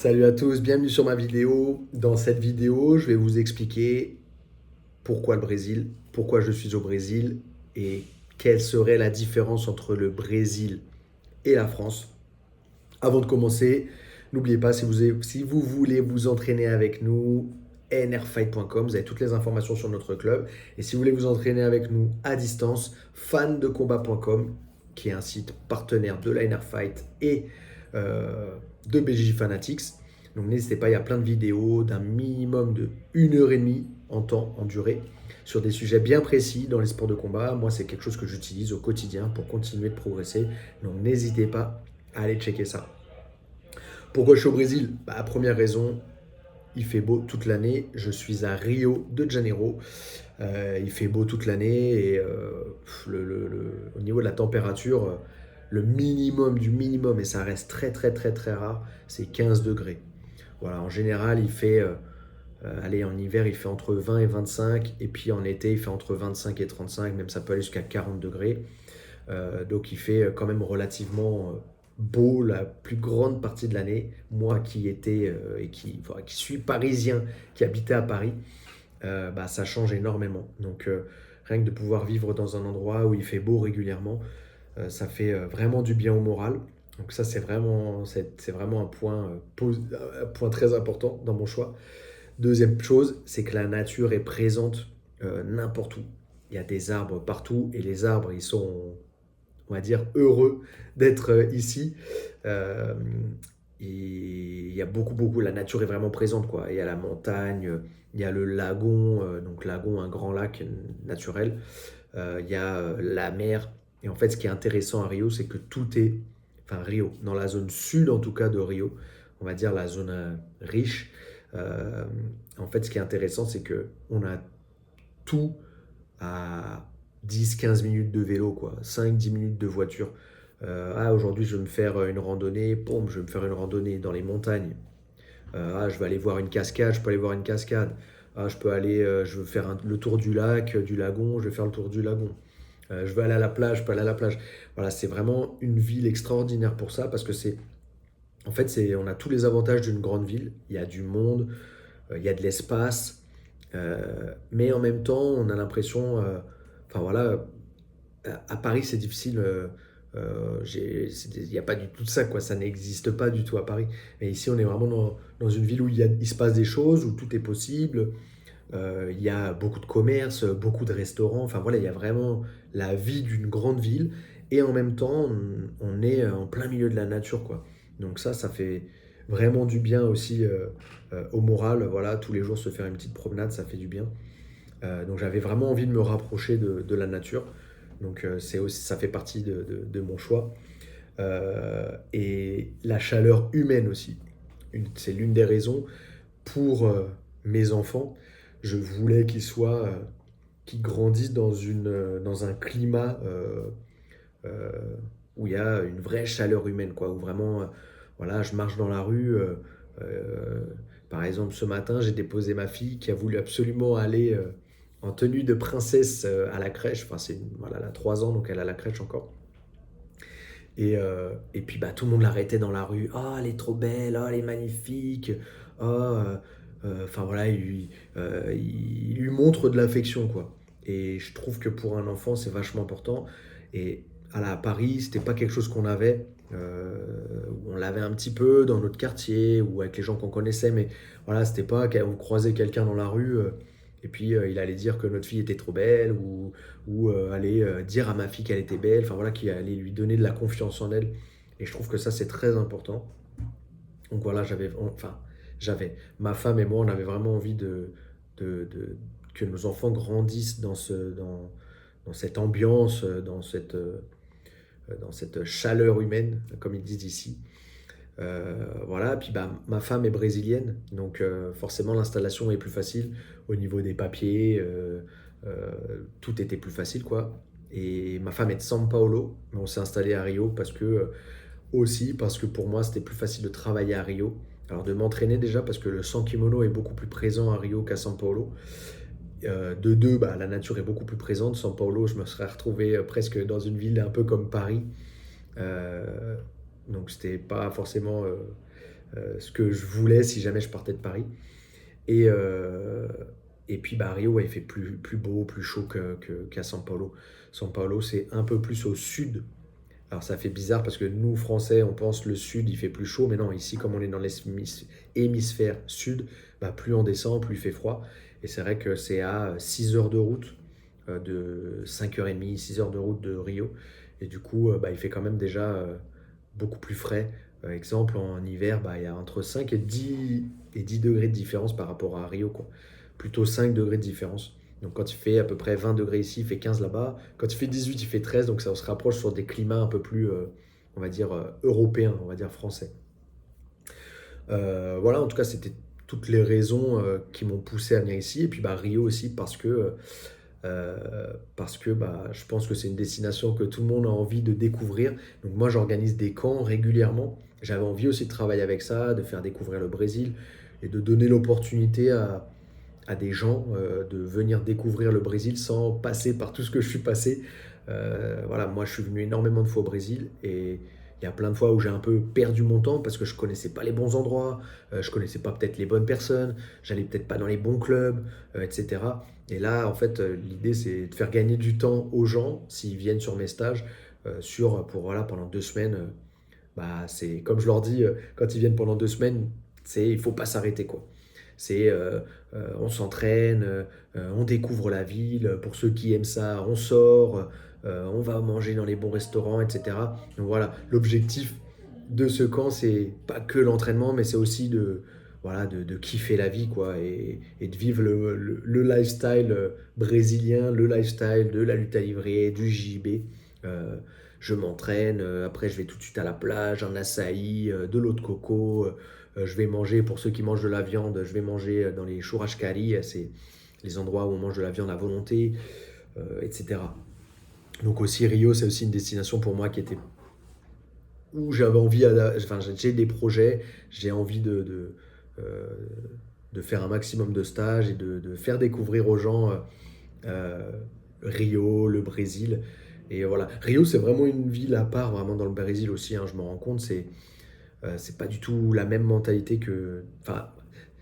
Salut à tous, bienvenue sur ma vidéo. Dans cette vidéo, je vais vous expliquer pourquoi le Brésil, pourquoi je suis au Brésil et quelle serait la différence entre le Brésil et la France. Avant de commencer, n'oubliez pas, si vous voulez vous entraîner avec nous, nrfight.com, vous avez toutes les informations sur notre club. Et si vous voulez vous entraîner avec nous à distance, fandecombat.com, qui est un site partenaire de la NRfight et de BJJ Fanatics. Donc n'hésitez pas, il y a plein de vidéos d'un minimum de 1 heure et demie en temps, en durée, sur des sujets bien précis dans les sports de combat. Moi, c'est quelque chose que j'utilise au quotidien pour continuer de progresser. Donc n'hésitez pas à aller checker ça. Pourquoi je suis au Brésil? Première raison, il fait beau toute l'année. Je suis à Rio de Janeiro. Il fait beau toute l'année et au niveau de la température, le minimum du minimum, et ça reste très très très très rare, c'est 15 degrés. Voilà, en général, il fait, allez, en hiver, il fait entre 20 et 25, et puis en été, il fait entre 25 et 35, même ça peut aller jusqu'à 40 degrés. Donc il fait quand même relativement beau la plus grande partie de l'année. Moi qui étais et qui suis parisien, qui habitais à Paris, ça change énormément. Donc rien que de pouvoir vivre dans un endroit où il fait beau régulièrement, ça fait vraiment du bien au moral. Donc ça c'est vraiment un point très important dans mon choix. Deuxième chose, c'est que la nature est présente n'importe où. Il y a des arbres partout et les arbres, ils sont, on va dire, heureux d'être ici. Euh, et il y a beaucoup, beaucoup, la nature est vraiment présente, quoi. Il y a la montagne, il y a le lagon, donc lagon, un grand lac naturel. Il y a la mer. Et en fait, ce qui est intéressant à Rio, c'est que tout est, enfin Rio, dans la zone sud en tout cas de Rio, on va dire la zone riche. euh, En fait, ce qui est intéressant, c'est que on a tout à 10-15 minutes de vélo, quoi. 5-10 minutes de voiture. Aujourd'hui, je vais me faire une randonnée. Boum, je vais me faire une randonnée dans les montagnes. Je vais aller voir une cascade. Je peux aller voir une cascade. Je peux aller, je veux faire le tour du lac, du lagon. Je vais faire le tour du lagon. Je veux aller à la plage. Je peux aller à la plage. Voilà, c'est vraiment une ville extraordinaire pour ça parce que en fait, on a tous les avantages d'une grande ville. Il y a du monde, il y a de l'espace, mais en même temps, on a l'impression, enfin voilà, à Paris, c'est difficile. Il n'y a pas du tout de ça, quoi. Ça n'existe pas du tout à Paris. Et ici, on est vraiment dans une ville où il se passe des choses, où tout est possible. Il y a beaucoup de commerces, beaucoup de restaurants. Enfin voilà, il y a vraiment la vie d'une grande ville. Et en même temps, on est en plein milieu de la nature, quoi. Donc ça fait vraiment du bien aussi au moral. Voilà, tous les jours se faire une petite promenade, ça fait du bien. Donc j'avais vraiment envie de me rapprocher de la nature. Donc ça fait partie de mon choix. Et la chaleur humaine aussi. C'est l'une des raisons pour mes enfants. Je voulais qu'ils grandissent dans un climat euh, où il y a une vraie chaleur humaine, quoi. Où vraiment, voilà, je marche dans la rue. Euh, Par exemple, ce matin, j'ai déposé ma fille qui a voulu absolument aller en tenue de princesse à la crèche. Enfin, voilà, elle a 3 ans, donc elle a la crèche encore. Et puis tout le monde l'arrêtait dans la rue. Ah, elle est trop belle, ah, elle est magnifique. Ah, enfin voilà, il lui montre de l'affection, quoi. Et je trouve que pour un enfant, c'est vachement important. Et à Paris, c'était pas quelque chose qu'on avait. On l'avait un petit peu dans notre quartier ou avec les gens qu'on connaissait, mais voilà, c'était pas qu'on croisait quelqu'un dans la rue et puis il allait dire que notre fille était trop belle ou aller dire à ma fille qu'elle était belle, enfin voilà, qui allait lui donner de la confiance en elle. Et je trouve que ça, c'est très important. Donc voilà, ma femme et moi, on avait vraiment envie que nos enfants grandissent dans cette ambiance, dans cette chaleur humaine, comme ils disent ici. Voilà, puis ma femme est brésilienne, donc forcément l'installation est plus facile au niveau des papiers, tout était plus facile, quoi. Et ma femme est de São Paulo, mais on s'est installé à Rio parce que pour moi c'était plus facile de travailler à Rio. Alors de m'entraîner déjà parce que le sans kimono est beaucoup plus présent à Rio qu'à São Paulo. De deux, la nature est beaucoup plus présente. São Paulo, je me serais retrouvé presque dans une ville un peu comme Paris. Euh, donc c'était pas forcément ce que je voulais si jamais je partais de Paris. Et, euh, et puis bah, Rio, ouais, il fait plus beau, plus chaud qu'à São Paulo. São Paulo, c'est un peu plus au sud. Alors ça fait bizarre parce que nous, Français, on pense le sud, il fait plus chaud, mais non, ici, comme on est dans l'hémisphère sud, bah, plus on descend, plus il fait froid. Et c'est vrai que c'est à 6 heures de route, de 5h30, 6 heures de route de Rio. Et du coup, bah, il fait quand même déjà beaucoup plus frais. Exemple, en hiver, bah, il y a entre 5 et 10 degrés de différence par rapport à Rio, quoi. Plutôt 5 degrés de différence. Donc quand il fait à peu près 20 degrés ici, il fait 15 là-bas. Quand il fait 18, il fait 13. Donc ça on se rapproche sur des climats un peu plus, on va dire, européens, on va dire français. Voilà, en tout cas, c'était toutes les raisons qui m'ont poussé à venir ici. Et puis bah, Rio aussi parce que bah, je pense que c'est une destination que tout le monde a envie de découvrir. Donc moi, j'organise des camps régulièrement. J'avais envie aussi de travailler avec ça, de faire découvrir le Brésil et de donner l'opportunité à des gens de venir découvrir le Brésil sans passer par tout ce que je suis passé. Voilà, moi je suis venu énormément de fois au Brésil et il y a plein de fois où j'ai un peu perdu mon temps parce que je connaissais pas les bons endroits, je connaissais pas peut-être les bonnes personnes, j'allais peut-être pas dans les bons clubs, etc. Et là, en fait, l'idée c'est de faire gagner du temps aux gens s'ils viennent sur mes stages, pour voilà pendant 2 semaines. Bah c'est comme je leur dis quand ils viennent pendant 2 semaines, c'est il faut pas s'arrêter quoi. C'est on s'entraîne, on découvre la ville. Pour ceux qui aiment ça, on sort, on va manger dans les bons restaurants, etc. Donc voilà, l'objectif de ce camp, c'est pas que l'entraînement, mais c'est aussi voilà, de kiffer la vie, quoi, et de vivre le lifestyle brésilien, le lifestyle de la lutte à livrer, du JB. Euh, je m'entraîne, après je vais tout de suite à la plage, un açaï, de l'eau de coco, je vais manger, pour ceux qui mangent de la viande, je vais manger dans les churrascaries, c'est les endroits où on mange de la viande à volonté, etc. Donc aussi Rio, c'est aussi une destination pour moi qui était où j'avais envie, enfin j'ai des projets, j'ai envie euh, de faire un maximum de stages et de faire découvrir aux gens euh, Rio, le Brésil. Et voilà, Rio c'est vraiment une ville à part, vraiment dans le Brésil aussi, hein, je m'en rends compte, c'est pas du tout la même mentalité que. Enfin,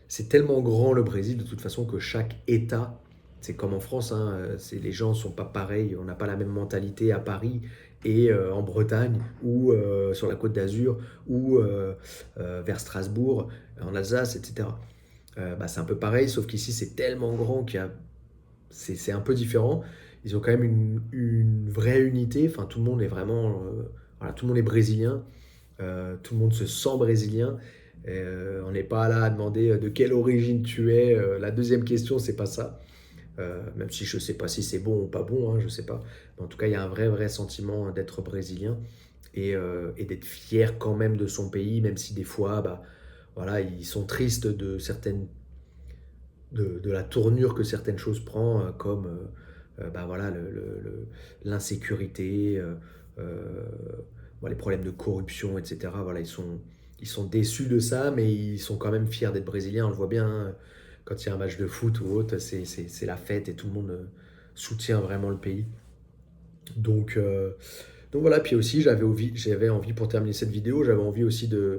c'est tellement grand le Brésil de toute façon que chaque État, c'est comme en France, hein, les gens sont pas pareils, on n'a pas la même mentalité à Paris et en Bretagne ou sur la Côte d'Azur ou vers Strasbourg, en Alsace, etc. Bah, c'est un peu pareil, sauf qu'ici c'est tellement grand c'est un peu différent. Ils ont quand même une vraie unité, enfin tout le monde est vraiment, voilà, tout le monde est brésilien. Tout le monde se sent brésilien. On n'est pas là à demander de quelle origine tu es. La deuxième question, c'est pas ça. Même si je ne sais pas si c'est bon ou pas bon, hein, je sais pas. Mais en tout cas, il y a un vrai sentiment d'être brésilien et d'être fier quand même de son pays, même si des fois, bah, voilà, ils sont tristes de la tournure que certaines choses prennent, comme bah, voilà, l'insécurité, euh, bon, les problèmes de corruption, etc. Voilà, ils sont déçus de ça, mais ils sont quand même fiers d'être brésiliens. On le voit bien, hein, quand il y a un match de foot ou autre, c'est la fête et tout le monde soutient vraiment le pays. Donc, euh, donc voilà, puis aussi j'avais envie, pour terminer cette vidéo, j'avais envie aussi euh,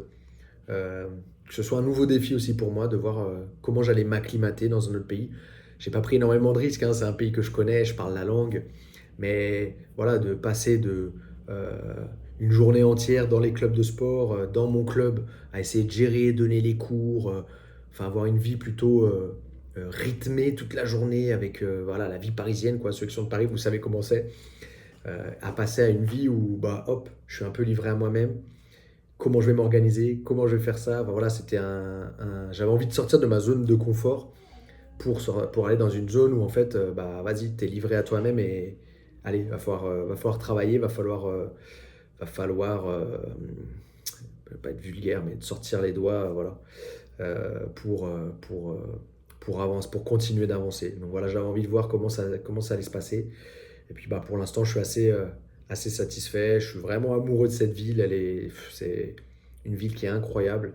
que ce soit un nouveau défi aussi pour moi, de voir comment j'allais m'acclimater dans un autre pays. J'ai pas pris énormément de risques, hein, c'est un pays que je connais, je parle la langue, mais voilà, de passer euh, une journée entière dans les clubs de sport, dans mon club, à essayer de gérer, donner les cours, enfin avoir une vie plutôt rythmée toute la journée avec voilà, la vie parisienne, quoi. Ceux qui sont de Paris, vous savez comment c'est, à passer à une vie où bah hop, je suis un peu livré à moi-même, comment je vais m'organiser, comment je vais faire ça. Enfin, voilà, j'avais envie de sortir de ma zone de confort pour aller dans une zone où en fait, bah vas-y, t'es livré à toi-même et allez, va falloir travailler, va falloir pas être vulgaire, mais de sortir les doigts, voilà, pour avancer, pour continuer d'avancer. Donc voilà, j'avais envie de voir comment ça allait se passer. Et puis bah pour l'instant, je suis assez satisfait. Je suis vraiment amoureux de cette ville. C'est une ville qui est incroyable.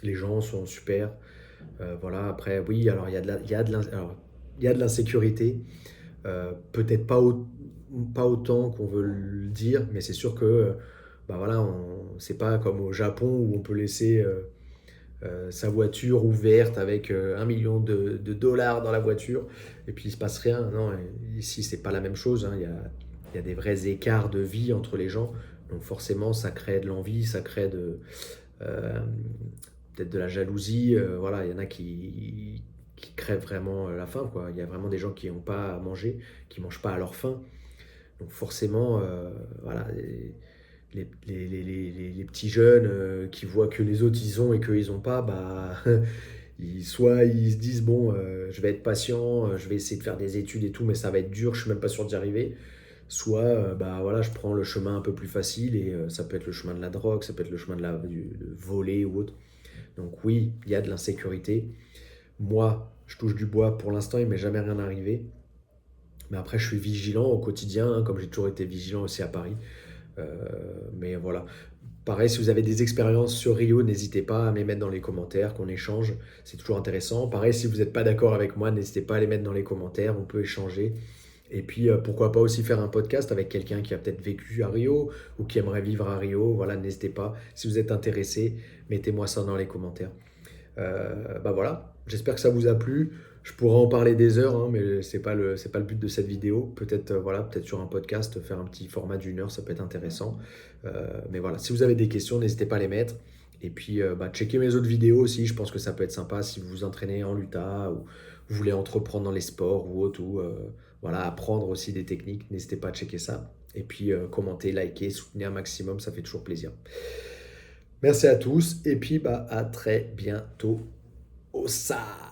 Les gens sont super. Voilà, après, oui, alors il y a de l'insécurité. Peut-être pas autant qu'on veut le dire, mais c'est sûr que bah voilà, c'est pas comme au Japon où on peut laisser sa voiture ouverte avec 1 million de dollars dans la voiture et puis il se passe rien. Non, ici c'est pas la même chose, hein. Il y a des vrais écarts de vie entre les gens. Donc forcément ça crée de l'envie, ça crée euh, peut-être de la jalousie. Voilà, il y en a qui crèvent vraiment la faim, quoi. Il y a vraiment des gens qui n'ont pas à manger, qui mangent pas à leur faim. Donc forcément, voilà, les petits jeunes qui voient que les autres ils ont et qu'eux ils ont pas, bah, soit ils se disent bon, je vais être patient, je vais essayer de faire des études et tout, mais ça va être dur, je suis même pas sûr d'y arriver. Soit bah voilà, je prends le chemin un peu plus facile et ça peut être le chemin de la drogue, ça peut être le chemin de voler ou autre. Donc oui, il y a de l'insécurité. Moi, je touche du bois pour l'instant, il m'est jamais rien arrivé. Mais après, je suis vigilant au quotidien, hein, comme j'ai toujours été vigilant aussi à Paris. Euh, mais voilà. Pareil, si vous avez des expériences sur Rio, n'hésitez pas à me les mettre dans les commentaires, qu'on échange. C'est toujours intéressant. Pareil, si vous n'êtes pas d'accord avec moi, n'hésitez pas à les mettre dans les commentaires. On peut échanger. Et puis, pourquoi pas aussi faire un podcast avec quelqu'un qui a peut-être vécu à Rio ou qui aimerait vivre à Rio. Voilà, n'hésitez pas. Si vous êtes intéressé, mettez-moi ça dans les commentaires. Bah voilà, j'espère que ça vous a plu. Je pourrais en parler des heures, hein, mais c'est pas le but de cette vidéo. Peut-être voilà, peut-être sur un podcast, faire un petit format d'1 heure, ça peut être intéressant. Mais voilà, si vous avez des questions, n'hésitez pas à les mettre. Et puis, bah, checkez mes autres vidéos aussi. Je pense que ça peut être sympa si vous vous entraînez en luta ou vous voulez entreprendre dans les sports ou autre, ou voilà, apprendre aussi des techniques. N'hésitez pas à checker ça. Et puis, commentez, likez, soutenez un maximum, ça fait toujours plaisir. Merci à tous et puis bah, à très bientôt. Au ça.